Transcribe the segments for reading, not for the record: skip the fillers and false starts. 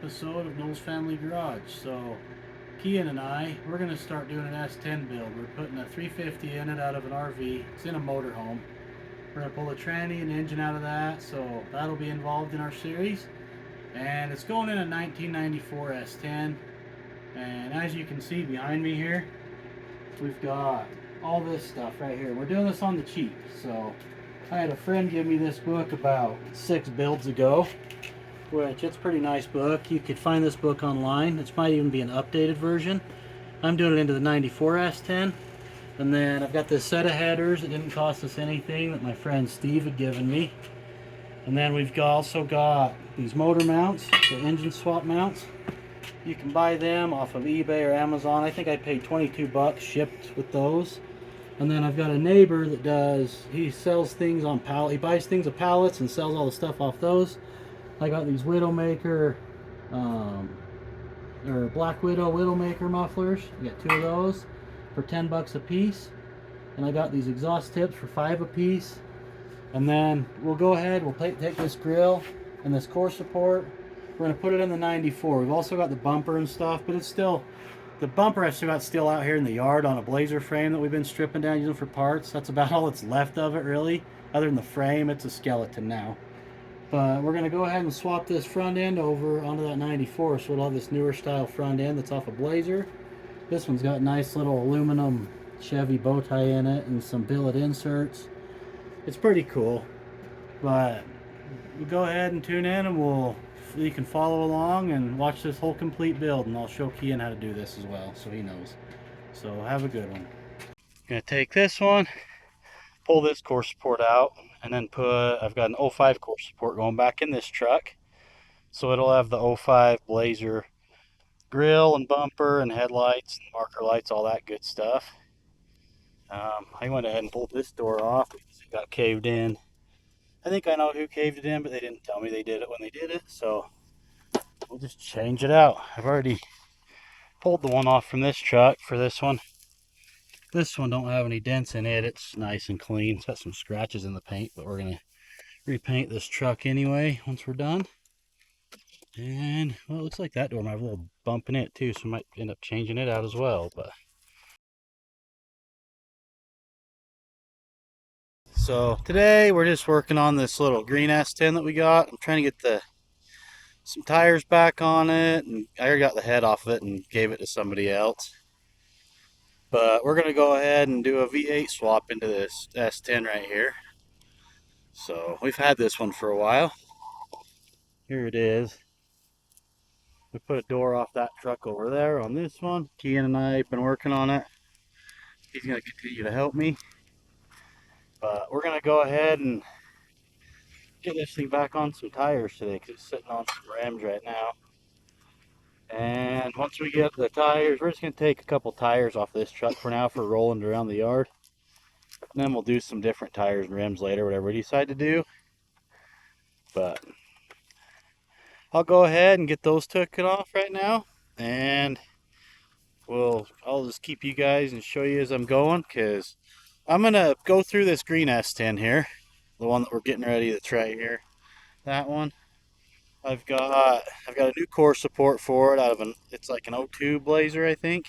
episode of Noel's Family Garage. So, Kean and we're going to start doing an S10 build. We're putting a 350 in it out of an RV. It's in a motorhome. We're going to pull a tranny and engine out of that, so that'll be involved in our series. And it's going in a 1994 S10. And as you can see behind me here, we've got all this stuff right here. We're doing this on the cheap. So, I had a friend give me this book about 6 builds ago, which it's a pretty nice book. You could find this book online. It might even be an updated version. I'm doing it into the 94 S10. And then I've got this set of headers that didn't cost us anything that my friend Steve had given me. And then we've also got these motor mounts, the engine swap mounts. You can buy them off of eBay or Amazon. I think I paid 22 bucks shipped with those. And then I've got a neighbor that he sells things on pallet. He buys things of pallets and sells all the stuff off those. I got these Widowmaker, or Black Widow Widowmaker mufflers. I got 2 of those for 10 bucks a piece. And I got these exhaust tips for 5 a piece. And then we'll go ahead, we'll take this grill and this core support. We're going to put it in the 94. We've also got the bumper and stuff, but it's still, the bumper I've still out here in the yard on a Blazer frame that we've been stripping down using for parts. That's about all that's left of it, really. Other than the frame, it's a skeleton now. But we're going to go ahead and swap this front end over onto that 94, so we'll have this newer style front end that's off a Blazer. This one's got nice little aluminum Chevy bow tie in it and some billet inserts. It's pretty cool. But we'll go ahead and tune in, and you can follow along and watch this whole complete build, and I'll show Kean how to do this as well so he knows. So have a good one. Gonna take this one, pull this core support out, and then I've got an 05 core support going back in this truck. So it'll have the 05 Blazer grill and bumper and headlights and marker lights, all that good stuff. I went ahead and pulled this door off because it got caved in. I think I know who caved it in, but they didn't tell me they did it when they did it, so we'll just change it out. I've already pulled the one off from this truck for this one. This one don't have any dents in it. It's nice and clean. It's got some scratches in the paint, but we're going to repaint this truck anyway once we're done. And, well, it looks like that door might have a little bump in it too, so I might end up changing it out as well. But so today we're just working on this little green S10 that we got. I'm trying to get some tires back on it, and I already got the head off of it and gave it to somebody else. But we're going to go ahead and do a V8 swap into this S10 right here. So we've had this one for a while. Here it is. We put a door off that truck over there on this one. Kean and I have been working on it. He's going to continue to help me. But we're going to go ahead and get this thing back on some tires today because it's sitting on some rims right now. And once we get the tires, we're just going to take a couple tires off this truck for now for rolling around the yard. And then we'll do some different tires and rims later, whatever we decide to do. But I'll go ahead and get those taken off right now. And I'll just keep you guys and show you as I'm going, because I'm going to go through this green S10 here. The one that we're getting ready that's right here. That one. I've got a new core support for it it's like an 02 Blazer, I think.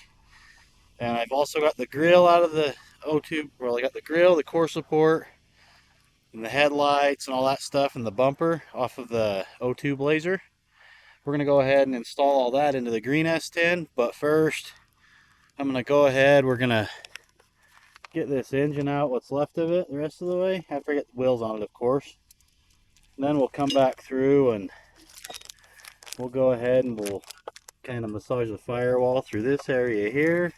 And I've also got the grill out of the 02. Well, I got the grill, the core support, and the headlights and all that stuff, and the bumper off of the 02 Blazer. We're going to go ahead and install all that into the green S10. But first, I'm going to go ahead. We're going to get this engine out, what's left of it, the rest of the way. After I get the wheels on it, of course. And then we'll come back through and we'll go ahead and we'll kind of massage the firewall through this area here.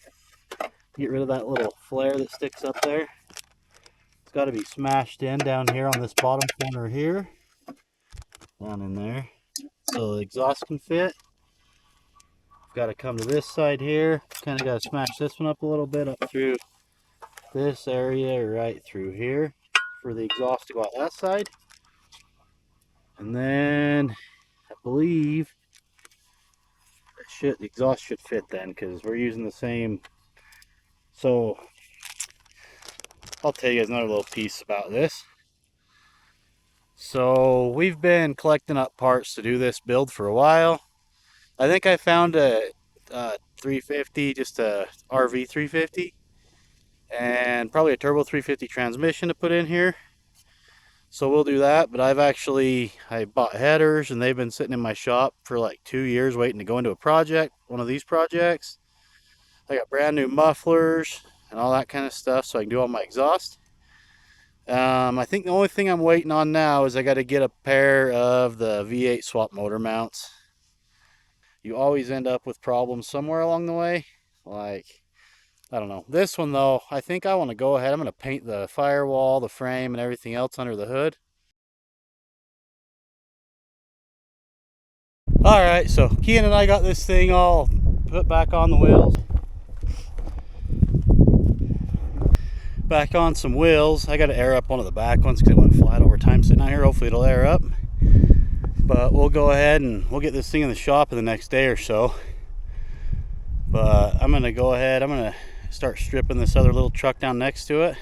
Get rid of that little flare that sticks up there. It's got to be smashed in down here on this bottom corner here. Down in there. So the exhaust can fit. Got to come to this side here. Kind of got to smash this one up a little bit up through this area right through here for the exhaust to go out that side. And then I believe the exhaust should fit then, because we're using the same. So I'll tell you guys another little piece about this. So we've been collecting up parts to do this build for a while, I think I found a 350, just a RV 350, and probably a turbo 350 transmission to put in here. So we'll do that, but I bought headers and they've been sitting in my shop for like 2 years waiting to go into a project, one of these projects. I got brand new mufflers and all that kind of stuff so I can do all my exhaust. I think the only thing I'm waiting on now is I got to get a pair of the V8 swap motor mounts. You always end up with problems somewhere along the way. Like, I don't know. This one though, I think I want to go ahead. I'm going to paint the firewall, the frame, and everything else under the hood. Alright, so Kean and I got this thing all put back on the wheels. Back on some wheels. I got to air up one of the back ones because it went flat over time sitting out here. Hopefully it'll air up. But we'll go ahead and we'll get this thing in the shop in the next day or so. But I'm going to go ahead. I'm going to start stripping this other little truck down next to it.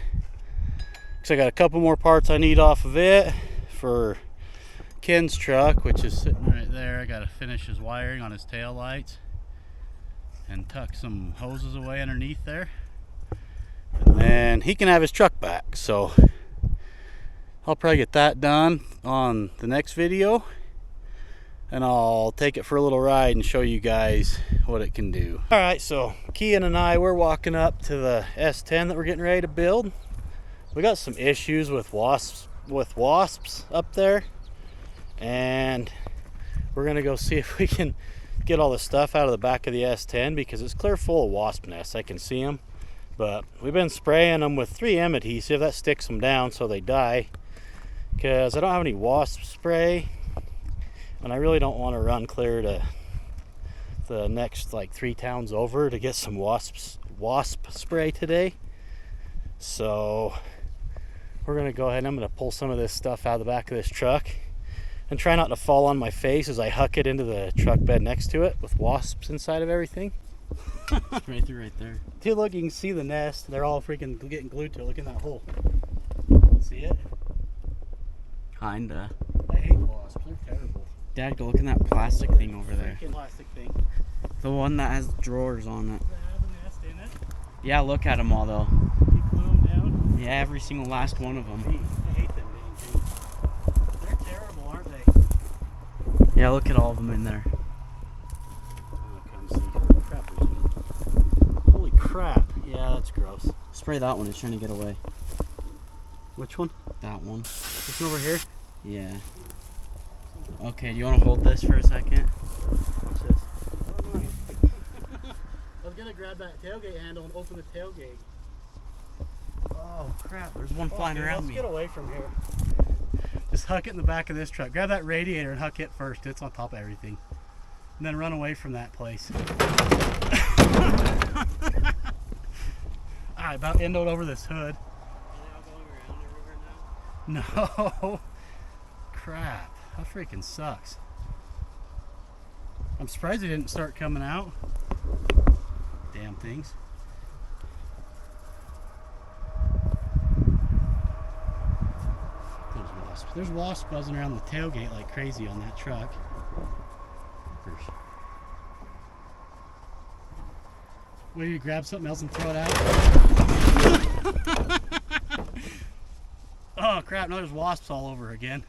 Because I got a couple more parts I need off of it for Ken's truck, which is sitting right there. I got to finish his wiring on his tail lights and tuck some hoses away underneath there. And then he can have his truck back. So I'll probably get that done on the next video. And I'll take it for a little ride and show you guys what it can do. All right, so Kean and I, we're walking up to the S10 that we're getting ready to build. We got some issues with wasps up there, and we're gonna go see if we can get all the stuff out of the back of the S10 because it's clear full of wasp nests. I can see them, but we've been spraying them with 3M adhesive. That sticks them down so they die, because I don't have any wasp spray. And I really don't want to run clear to the next like 3 towns over to get some wasp spray today. So we're going to go ahead and I'm going to pull some of this stuff out of the back of this truck and try not to fall on my face as I huck it into the truck bed next to it with wasps inside of everything. Right through right there. Dude, look, you can see the nest. They're all freaking getting glued to it. Look in that hole. See it? Kinda. I hate wasps. They're terrible. Dad, go look in that plastic thing over there. Plastic thing. The one that has drawers on it. Does it have a nest in it? Yeah, look at them all though. You glue them down? Yeah, every single last one of them. I hate them dang things. They're terrible, aren't they? Yeah, look at all of them in there. Oh, come see. Crap, there's one. Holy crap. Yeah, that's gross. Spray that one, it's trying to get away. Which one? That one. This one over here? Yeah. Okay, do you want to hold this for a second? What's this? I was gonna grab that tailgate handle and open the tailgate. Oh crap, there's one flying around me. Let's get away from here. Just huck it in the back of this truck. Grab that radiator and huck it first. It's on top of everything. And then run away from that place. I about endoed over this hood. No. Crap. That freaking sucks. I'm surprised they didn't start coming out. Damn things. There's wasps. There's wasps buzzing around the tailgate like crazy on that truck. Will you grab something else and throw it out? Oh crap, now there's wasps all over again.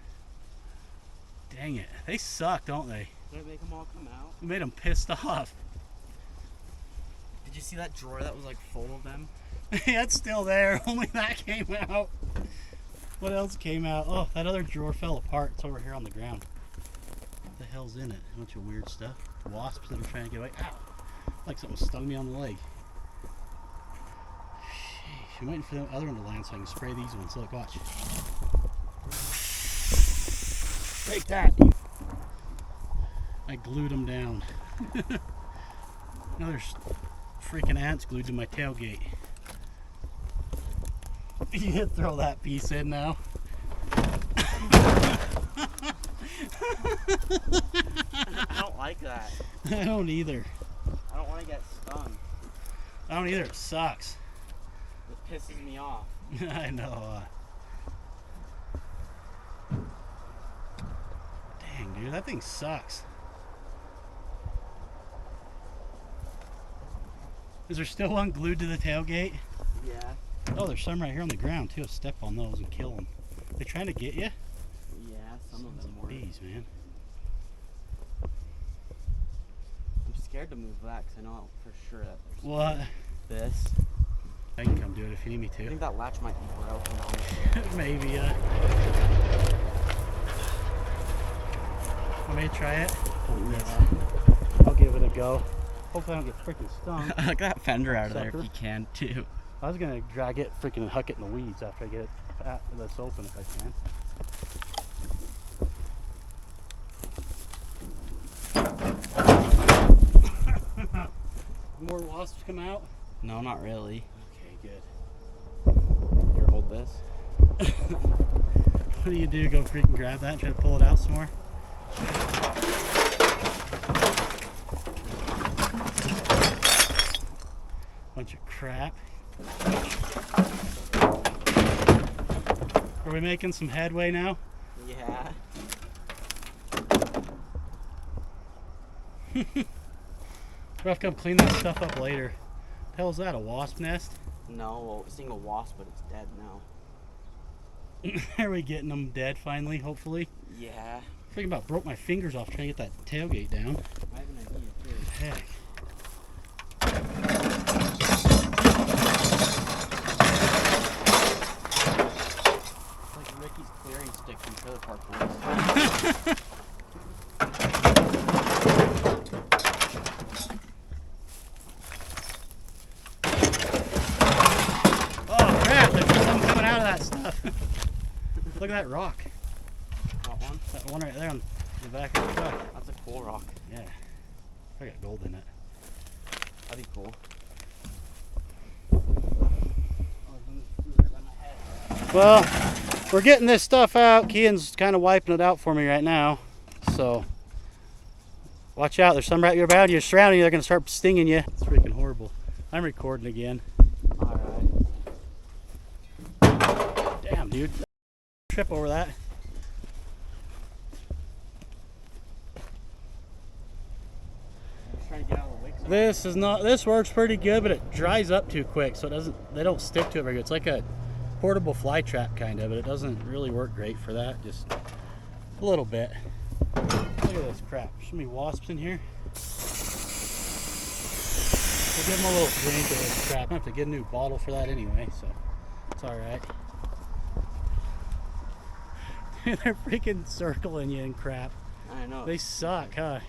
Dang it. They suck, don't they? Did it make them all come out? It made them pissed off. Did you see that drawer that was like full of them? Yeah, it's still there. Only that came out. What else came out? Oh, that other drawer fell apart. It's over here on the ground. What the hell's in it? A bunch of weird stuff. Wasps that are trying to get away. Ow! Like something stung me on the leg. Sheesh. I'm waiting for the other one to land so I can spray these ones. Look, watch. Take that! I glued them down. Now there's freaking ants glued to my tailgate. You can throw that piece in now. I don't like that. I don't either. I don't want to get stung. I don't either. It sucks. It pisses me off. I know. Dang, dude, that thing sucks. Is there still one glued to the tailgate? Yeah. Oh, there's some right here on the ground too. Step on those and kill them. They trying to get you? Yeah, some of them were. Bees, man. I'm scared to move back because I know for sure that there's What? this. I can come do it if you need me I to. think that latch might be broken on it. Maybe, Want me to try it? Yeah. I'll give it a go. Hopefully I don't get freaking stung. Look at that fender out of there Sucker. if you can too. I was gonna drag it, freaking huck it in the weeds after I get it this open if I can. More wasps come out? No, not really. Okay, good. Here, hold this. What do you do? Go freaking grab that and try to pull it out some more? Bunch of crap. Are we making some headway now? Yeah. We'll have to come clean that stuff up later. The hell is that, a wasp nest? No, well, seeing a wasp, but it's dead now. Are we getting them dead finally, hopefully? Yeah. Thinking about broke my fingers off trying to get that tailgate down. I have an idea too. Heck. It's like Ricky's clearing stick from Trailer Park Boys. Oh crap, there's something coming out of that stuff. Look at that rock. Got one? That one right there on the back of the truck. That's a cool rock. Yeah. I got gold in it. That'd be cool. Well, we're getting this stuff out. Kean's kind of wiping it out for me right now. So, watch out. There's some right here around you. Surrounding you. They're going to start stinging you. It's freaking horrible. I'm recording again. Alright. Damn, dude. Trip over that. Trying to get out of the wicks. This is not. This works pretty good, but it dries up too quick, so it doesn't. They don't stick to it very good. It's like a portable fly trap kind of, but it doesn't really work great for that. Just a little bit. Look at this crap. There's so many wasps in here. We'll give them a little drink of this crap. I have to get a new bottle for that anyway, so it's all right. They're freaking circling you and crap. I know. They suck, huh?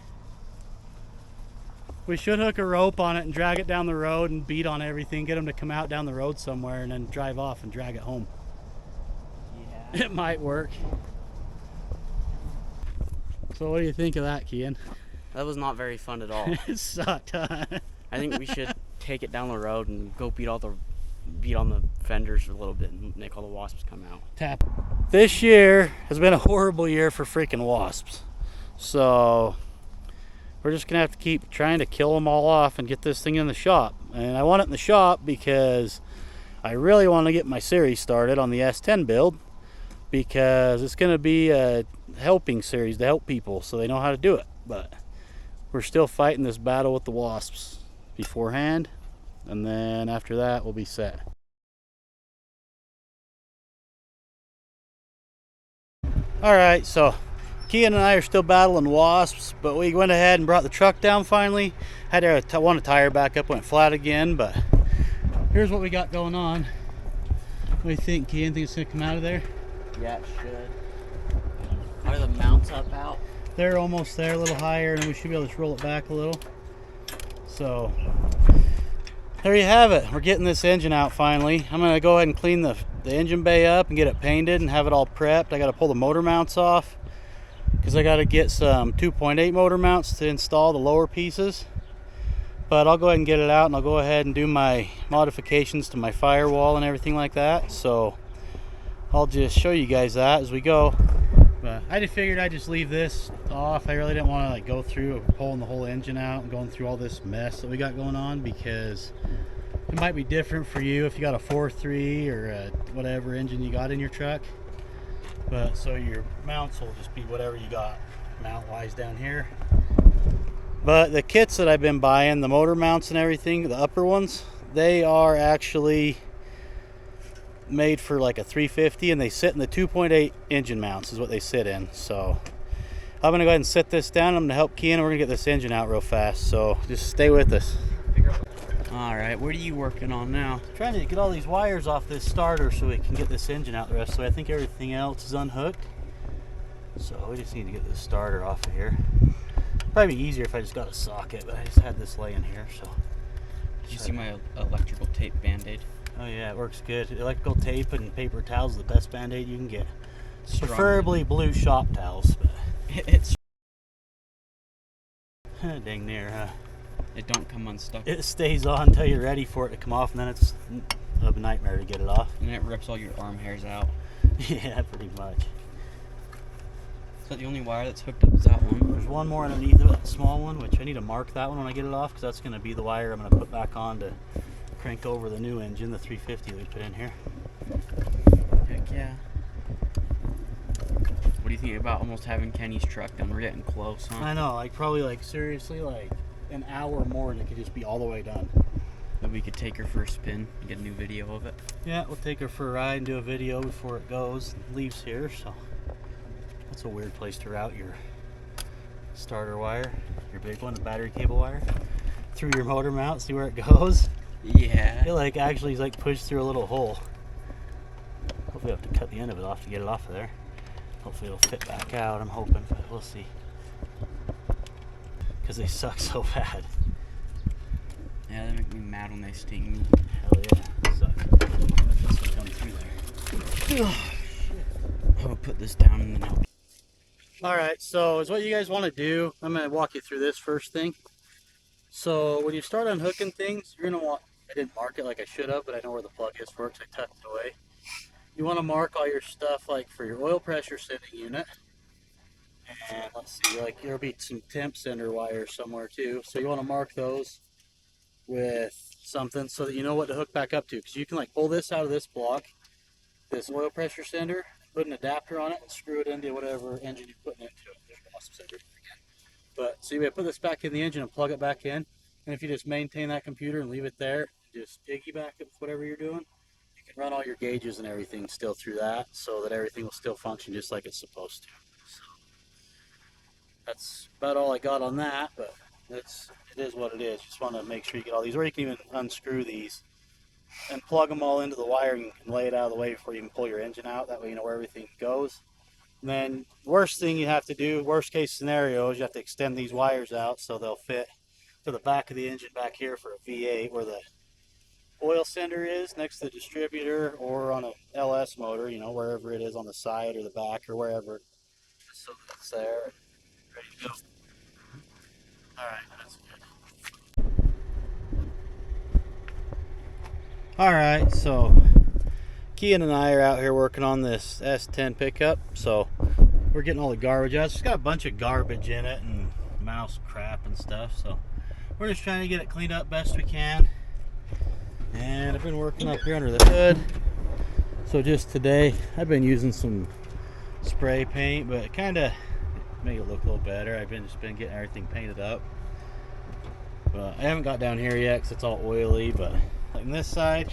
We should hook a rope on it and drag it down the road and beat on everything, get them to come out down the road somewhere and then drive off and drag it home. Yeah. It might work. So what do you think of that, Kean? That was not very fun at all. It sucked, huh? I think we should take it down the road and go beat on the fenders a little bit and make all the wasps come out. Tap. This year has been a horrible year for freaking wasps. So we're just gonna have to keep trying to kill them all off and get this thing in the shop. And I want it in the shop because I really want to get my series started on the S10 build, because it's gonna be a helping series to help people so they know how to do it. But we're still fighting this battle with the wasps beforehand, and then after that we'll be set. All right, so Kean and I are still battling wasps, but we went ahead and brought the truck down finally. Had to want a tire back up, went flat again, but here's what we got going on. What do you think, Kean? Think it's gonna come out of there? Yeah, it should. Are the mounts up out? They're almost there, a little higher, and we should be able to just roll it back a little. So there you have it. We're getting this engine out finally. I'm gonna go ahead and clean the engine bay up and get it painted and have it all prepped. I gotta pull the motor mounts off because I gotta get some 2.8 motor mounts to install the lower pieces. But I'll go ahead and get it out, and I'll go ahead and do my modifications to my firewall and everything like that. So I'll just show you guys that as we go. But I just figured I'd just leave this off. I really didn't want to like go through pulling the whole engine out and going through all this mess that we got going on, because it might be different for you if you got a 4.3 or a whatever engine you got in your truck. But so your mounts will just be whatever you got mount wise down here. But the kits that I've been buying, the motor mounts and everything, the upper ones, they are actually made for like a 350, and they sit in the 2.8 engine mounts is what they sit in. So I'm gonna go ahead and set this down. I'm gonna help Kean, and we're gonna get this engine out real fast. So just stay with us. All right, what are you working on now? Trying to get all these wires off this starter so we can get this engine out the rest of the way. I think everything else is unhooked. So we just need to get this starter off of here. Probably be easier if I just got a socket, but I just had this laying here. So Did you see my electrical tape band-aid? oh yeah, it works good. Electrical tape and paper towels is the best band-aid you can get. Strong. Preferably blue shop towels, but It's dang near, huh? it don't come unstuck, It stays on until you're ready for it to come off, and then it's a nightmare to get it off. and it rips all your arm hairs out. Yeah, pretty much. Is that the only wire that's hooked up? Is that one? There's one more underneath of that small one, which I need to mark that one when I get it off, because that's going to be the wire I'm going to put back on to crank over the new engine, the 350 that we put in here. Heck yeah. What do you think about almost having Kenny's truck done? We're getting close, huh? I know, like probably like seriously like an hour more and it could just be all the way done. That we could take her for a spin and get a new video of it. Yeah, we'll take her for a ride and do a video before it goes and leaves here. So that's a weird place to route your starter wire, your big one, the battery cable wire, through your motor mount. See where it goes. Yeah. It like actually is like pushed through a little hole. Hopefully I have to cut the end of it off to get it off of there. Hopefully it'll fit back out, I'm hoping, but we'll see. Because they suck so bad. Yeah, they make me mad when they sting me. Hell yeah, suck. This will come through there. I'm gonna put this down in the note. Alright, so is what you guys want to do. I'm going to walk you through this first thing. So when you start unhooking things, you're going to want, I didn't mark it like I should have, but I know where the plug is for it because I tucked it away. You want to mark all your stuff like for your oil pressure sending unit. And let's see, like there'll be some temp sender wires somewhere too. So you want to mark those with something so that you know what to hook back up to. Because you can like pull this out of this block, this oil pressure sender, put an adapter on it and screw it into whatever engine you're putting into it. There's wasps everywhere again. But so you put this back in the engine and plug it back in. And if you just maintain that computer and leave it there, just piggyback it with whatever you're doing, you can run all your gauges and everything still through that so that everything will still function just like it's supposed to. So that's about all I got on that, but it is what it is. Just want to make sure you get all these, or you can even unscrew these and plug them all into the wiring and lay it out of the way before you can pull your engine out. That way you know where everything goes. And then worst thing you have to do, worst case scenario, is you have to extend these wires out so they'll fit to the back of the engine back here for a V8 where the oil sender is next to the distributor, or on a LS motor, you know, wherever it is on the side or the back or wherever, just so that it's there and ready to go. Alright, that's good. Alright, so Kean and I are out here working on this S10 pickup, so we're getting all the garbage out. It's just got a bunch of garbage in it and mouse crap and stuff, so we're just trying to get it cleaned up best we can. And I've been working up here under the hood. So just today I've been using some spray paint, but kind of make it look a little better. I've just been getting everything painted up, but I haven't got down here yet because it's all oily. But like on this side,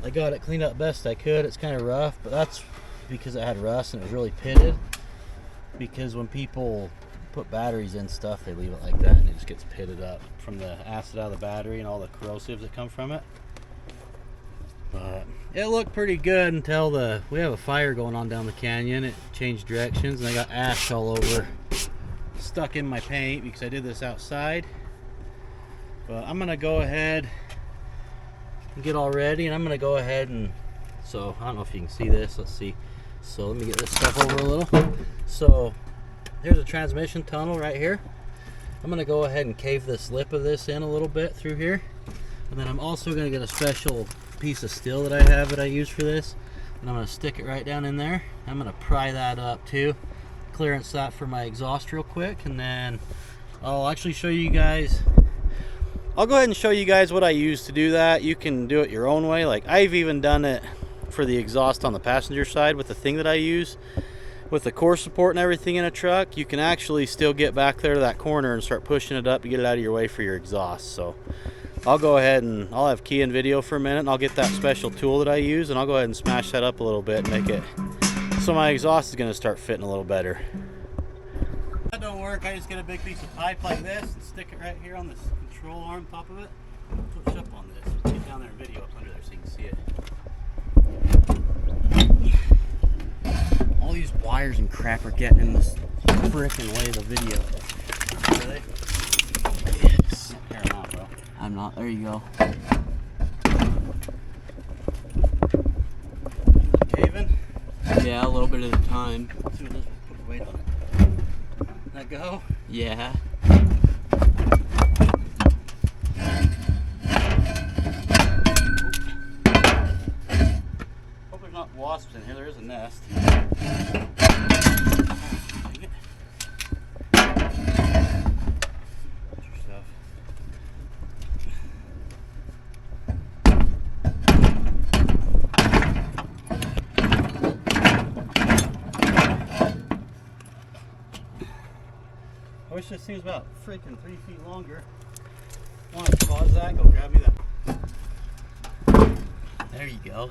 I got it cleaned up best I could. It's kind of rough, but that's because it had rust and it was really pitted. Because when people put batteries in stuff, they leave it like that and it just gets pitted up from the acid out of the battery and all the corrosives that come from it. But it looked pretty good until we have a fire going on down the canyon. It changed directions and I got ash all over, stuck in my paint because I did this outside. But I'm gonna go ahead and get all ready, and I'm gonna go ahead and, so I don't know if you can see this, let's see. So let me get this stuff over a little. So here's a transmission tunnel right here. I'm gonna go ahead and cave this lip of this in a little bit through here. And then I'm also gonna get a special piece of steel that I have that I use for this, and I'm going to stick it right down in there. I'm going to pry that up too, clearance that for my exhaust real quick, and then I'll actually show you guys. I'll go ahead and show you guys what I use to do that. You can do it your own way. Like I've even done it for the exhaust on the passenger side with the thing that I use, with the core support and everything in a truck, you can actually still get back there to that corner and start pushing it up to get it out of your way for your exhaust. So I'll go ahead and I'll have Kean video for a minute, and I'll get that special tool that I use, and I'll go ahead and smash that up a little bit and make it so my exhaust is going to start fitting a little better. That don't work. I just get a big piece of pipe like this and stick it right here on this control arm top of it. Push up on this. Get down there and video up under there so you can see it. All these wires and crap are getting in this frickin' way of the video. Really? Yes. Here, I'm out, bro. I'm not. There you go. Caving? Yeah, a little bit at a time. Let's see what this will put weight on it. Let go? Yeah. Hope there's not wasps in here. There is a nest. I wish this thing was about freaking 3 feet longer. Want to pause that? Go grab me that. There you go.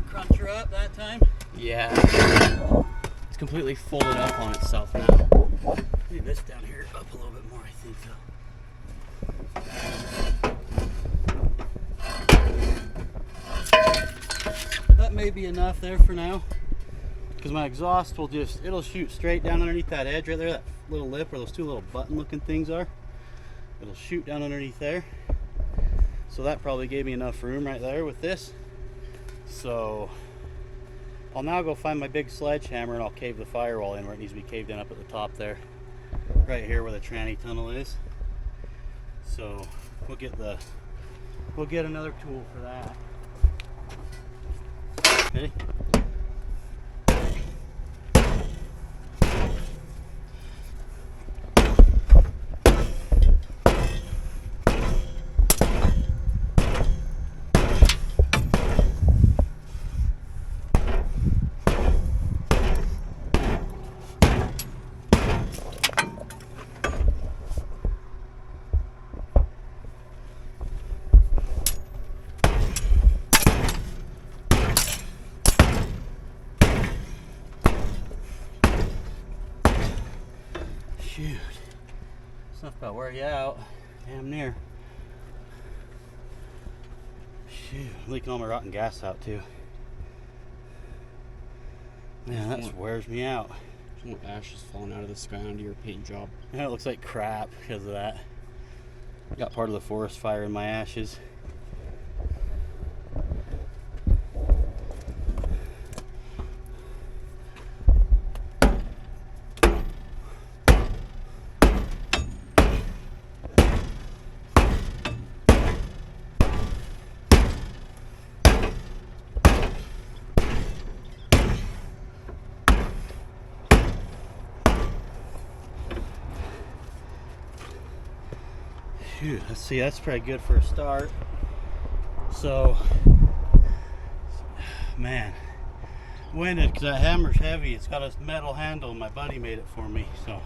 Crunch her up that time. Yeah. It's completely folded up on itself now. Need this down here up a little bit more, I think. That may be enough there for now, because my exhaust will just, it'll shoot straight down underneath that edge right there, that little lip where those two little button looking things are. It'll shoot down underneath there. So that probably gave me enough room right there with this. So I'll now go find my big sledgehammer and I'll cave the firewall in where it needs to be caved in up at the top there. Right here where the tranny tunnel is. So we'll get another tool for that. Ready? Shoot. Stuff about wear you out. Damn near. Shoot. Leaking all my rotten gas out too. Man, that just wears me out. Some ashes falling out of the sky onto your paint job. And it looks like crap because of that. Got part of the forest fire in my ashes. Phew, let's see, that's probably good for a start. So, man, winded because that hammer's heavy. It's got a metal handle. My buddy made it for me. So,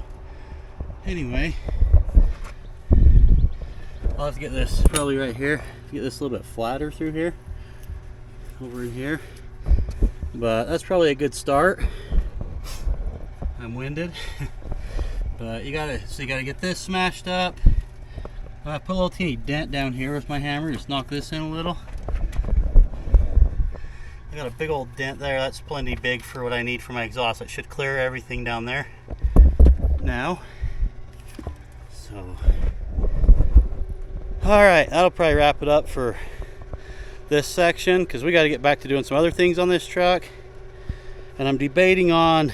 anyway, I'll have to get this probably right here. Get this a little bit flatter through here, over in here. But that's probably a good start. I'm winded, but you gotta get this smashed up. I put a little teeny dent down here with my hammer, just knock this in a little. I got a big old dent there, that's plenty big for what I need for my exhaust. It should clear everything down there now. So, alright, that'll probably wrap it up for this section, because we got to get back to doing some other things on this truck. And I'm debating on,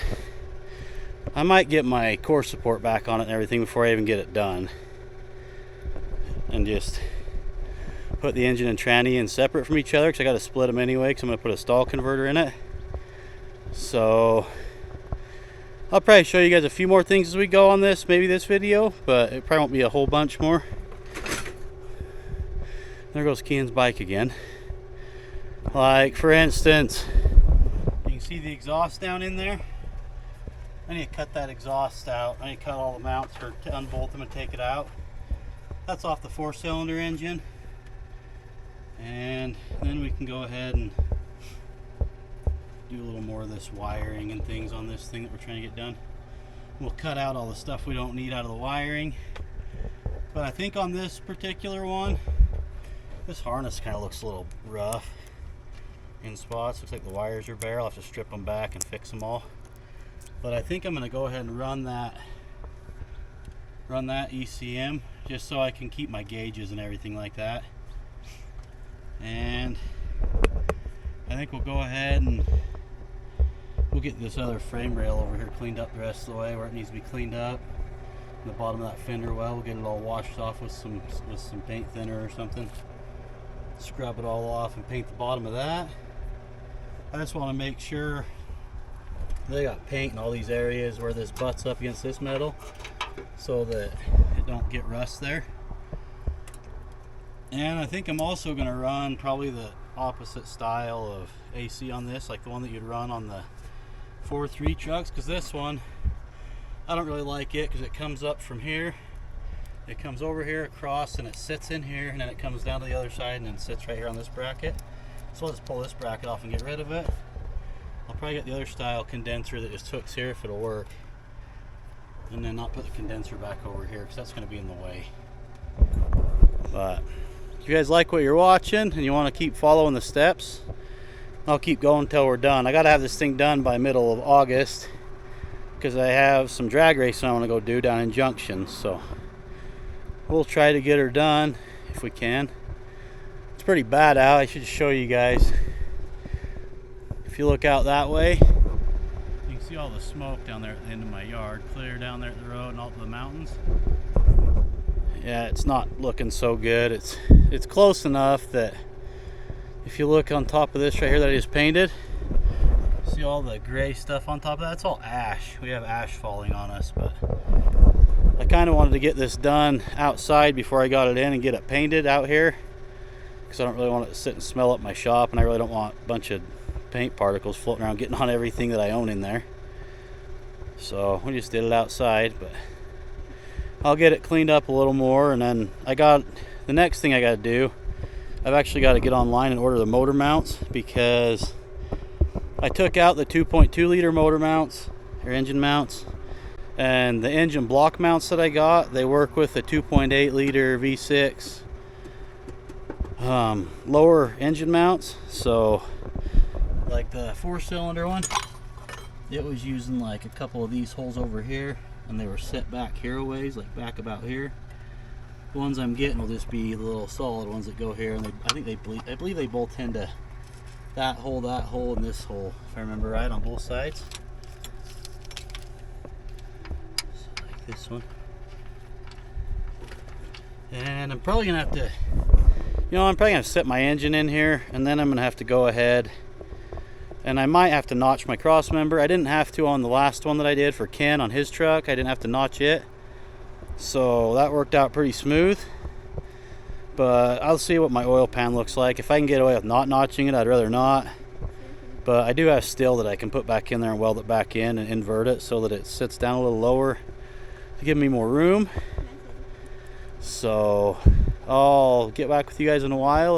I might get my core support back on it and everything before I even get it done. And just put the engine and tranny in separate from each other, because I got to split them anyway, because I'm going to put a stall converter in it. So I'll probably show you guys a few more things as we go on this, maybe this video, but it probably won't be a whole bunch more. There goes Kean's bike again. Like, for instance, you can see the exhaust down in there. I need to cut that exhaust out. I need to cut all the mounts or to unbolt them and take it out. That's off the 4-cylinder engine. And then we can go ahead and do a little more of this wiring and things on this thing that we're trying to get done. We'll cut out all the stuff we don't need out of the wiring. But I think on this particular one, this harness kind of looks a little rough in spots. Looks like the wires are bare. I'll have to strip them back and fix them all. But I think I'm going to go ahead and run that ECM just so I can keep my gauges and everything like that. And I think we'll go ahead and we'll get this other frame rail over here cleaned up the rest of the way where it needs to be cleaned up. The bottom of that fender well, we'll get it all washed off with some paint thinner or something. Scrub it all off and paint the bottom of that. I just want to make sure they got paint in all these areas where this butts up against this metal so that it don't get rust there. And I think I'm also going to run probably the opposite style of AC on this, like the one that you'd run on the 4.3 trucks, because this one I don't really like it because it comes up from here, it comes over here across and it sits in here, and then it comes down to the other side and then sits right here on this bracket. So I'll just pull this bracket off and get rid of it. I'll probably get the other style condenser that just hooks here if it'll work, and then not put the condenser back over here because that's going to be in the way. But if you guys like what you're watching and you want to keep following the steps, I'll keep going until we're done. I got to have this thing done by middle of August because I have some drag racing I want to go do down in Junction. So we'll try to get her done if we can. It's pretty bad out. I should show you guys. If you look out that way, you can see all the smoke down there at the end of my yard, clear down there at the road and all the mountains. Yeah, it's not looking so good. It's close enough that if you look on top of this right here that I just painted, see all the gray stuff on top of that? It's all ash. We have ash falling on us, but I kind of wanted to get this done outside before I got it in and get it painted out here, because I don't really want it to sit and smell up my shop, and I really don't want a bunch of paint particles floating around getting on everything that I own in there. So we just did it outside, but I'll get it cleaned up a little more, and then the next thing I got to do, I've actually got to get online and order the motor mounts, because I took out the 2.2 liter motor mounts or engine mounts, and the engine block mounts that I got, they work with the 2.8 liter V6 lower engine mounts. So like the 4-cylinder one, it was using like a couple of these holes over here, and they were set back here a ways, like back about here. The ones I'm getting will just be the little solid ones that go here, and I believe they both tend to that hole, and this hole, if I remember right, on both sides. So like this one. And I'm probably gonna have to, I'm probably gonna set my engine in here, and then I'm gonna have to go ahead and I might have to notch my cross member. I didn't have to on the last one that I did for Ken on his truck. I didn't have to notch it, so that worked out pretty smooth. But I'll see what my oil pan looks like. If I can get away with not notching it, I'd rather not. But I do have steel that I can put back in there and weld it back in and invert it so that it sits down a little lower to give me more room. So I'll get back with you guys in a while.